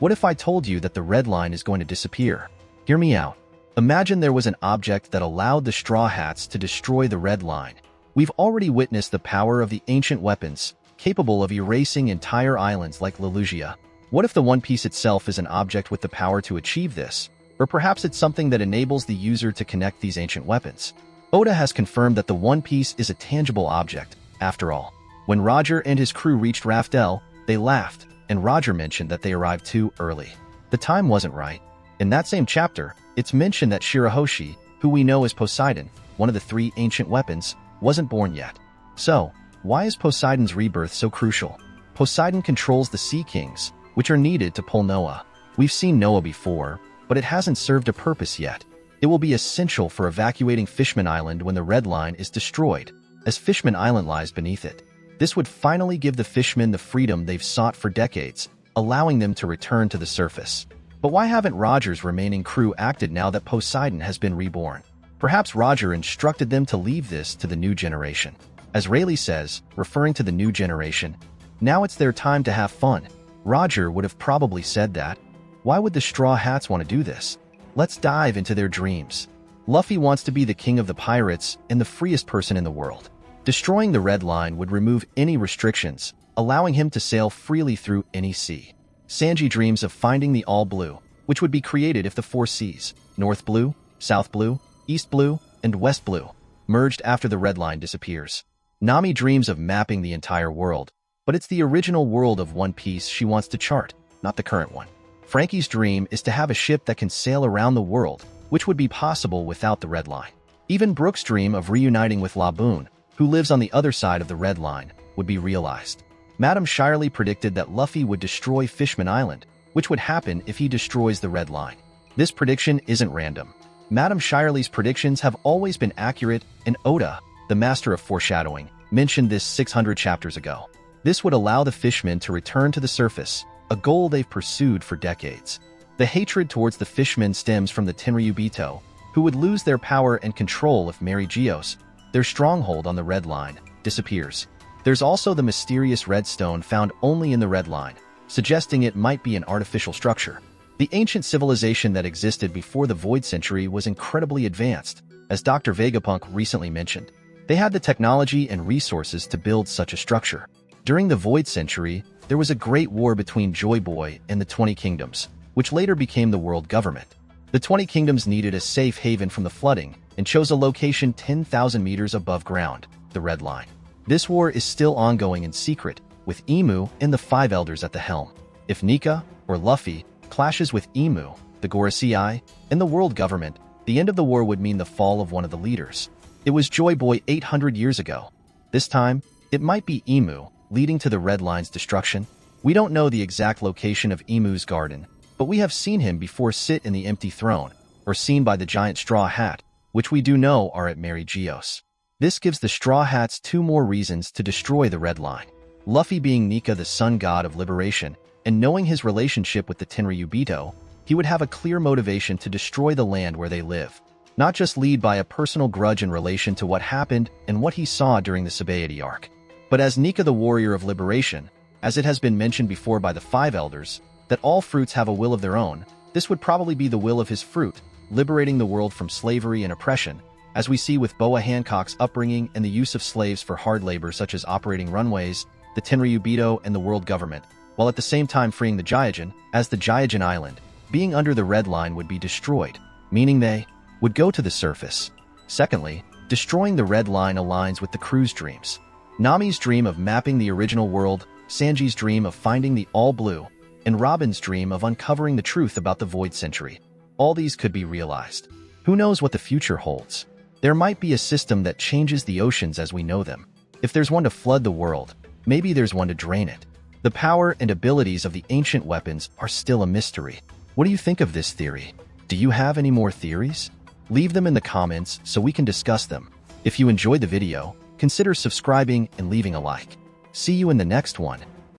What if I told you that the red line is going to disappear? Hear me out. Imagine there was an object that allowed the Straw Hats to destroy the red line. We've already witnessed the power of the ancient weapons, capable of erasing entire islands like Lelusia. What if the One Piece itself is an object with the power to achieve this? Or perhaps it's something that enables the user to connect these ancient weapons. Oda has confirmed that the One Piece is a tangible object, after all. When Roger and his crew reached Raftel, they laughed, and Roger mentioned that they arrived too early. The time wasn't right. In that same chapter, it's mentioned that Shirahoshi, who we know as Poseidon, one of the 3 ancient weapons, wasn't born yet. So, why is Poseidon's rebirth so crucial? Poseidon controls the Sea Kings, which are needed to pull Noah. We've seen Noah before, but it hasn't served a purpose yet. It will be essential for evacuating Fishman Island when the red line is destroyed, as Fishman Island lies beneath it. This would finally give the fishmen the freedom they've sought for decades, allowing them to return to the surface. But why haven't Roger's remaining crew acted now that Poseidon has been reborn? Perhaps Roger instructed them to leave this to the new generation. As Rayleigh says, referring to the new generation, now it's their time to have fun. Roger would have probably said that. Why would the Straw Hats want to do this? Let's dive into their dreams. Luffy wants to be the king of the pirates and the freest person in the world. Destroying the red line would remove any restrictions, allowing him to sail freely through any sea. Sanji dreams of finding the All Blue, which would be created if the 4 seas, North Blue, South Blue, East Blue, and West Blue, merged after the red line disappears. Nami dreams of mapping the entire world, but it's the original world of One Piece she wants to chart, not the current one. Frankie's dream is to have a ship that can sail around the world, which would be possible without the red line. Even Brook's dream of reuniting with Laboon, who lives on the other side of the red line, would be realized. Madame Shyarly predicted that Luffy would destroy Fishman Island, which would happen if he destroys the red line. This prediction isn't random. Madame Shyarly's predictions have always been accurate, and Oda, the master of foreshadowing, mentioned this 600 chapters ago. This would allow the fishmen to return to the surface, a goal they've pursued for decades. The hatred towards the fishmen stems from the Tenryubito, who would lose their power and control if Mary Geos, their stronghold on the red line, disappears. There's also the mysterious red stone found only in the red line, suggesting it might be an artificial structure. The ancient civilization that existed before the Void Century was incredibly advanced, as Dr. Vegapunk recently mentioned. They had the technology and resources to build such a structure. During the Void Century, there was a great war between Joy Boy and the 20 Kingdoms, which later became the world government. The 20 Kingdoms needed a safe haven from the flooding and chose a location 10,000 meters above ground, the Red Line. This war is still ongoing in secret, with Imu and the 5 Elders at the helm. If Nika, or Luffy, clashes with Imu, the gorosei, and the world government, the end of the war would mean the fall of one of the leaders. It was Joy Boy 800 years ago. This time, it might be Imu, leading to the Red Line's destruction. We don't know the exact location of Imu's garden, but we have seen him before sit in the empty throne, or seen by the giant Straw Hat, which we do know are at Mary Geos. This gives the Straw Hats 2 more reasons to destroy the Red Line. Luffy being Nika, the sun god of liberation, and knowing his relationship with the Tenryubito, he would have a clear motivation to destroy the land where they live, not just lead by a personal grudge in relation to what happened and what he saw during the Sabaody arc. But as Nika, the warrior of liberation, as it has been mentioned before by the 5 Elders, that all fruits have a will of their own, this would probably be the will of his fruit, liberating the world from slavery and oppression, as we see with Boa Hancock's upbringing and the use of slaves for hard labor such as operating runways, the Tenryubito, and the world government, while at the same time freeing the Gyojin, as the Gyojin Island, being under the Red Line, would be destroyed, meaning they would go to the surface. Secondly, destroying the Red Line aligns with the crew's dreams. Nami's dream of mapping the original world, Sanji's dream of finding the All Blue, and Robin's dream of uncovering the truth about the Void Century. All these could be realized. Who knows what the future holds? There might be a system that changes the oceans as we know them. If there's one to flood the world, maybe there's one to drain it. The power and abilities of the ancient weapons are still a mystery. What do you think of this theory? Do you have any more theories? Leave them in the comments so we can discuss them. If you enjoyed the video, consider subscribing and leaving a like. See you in the next one.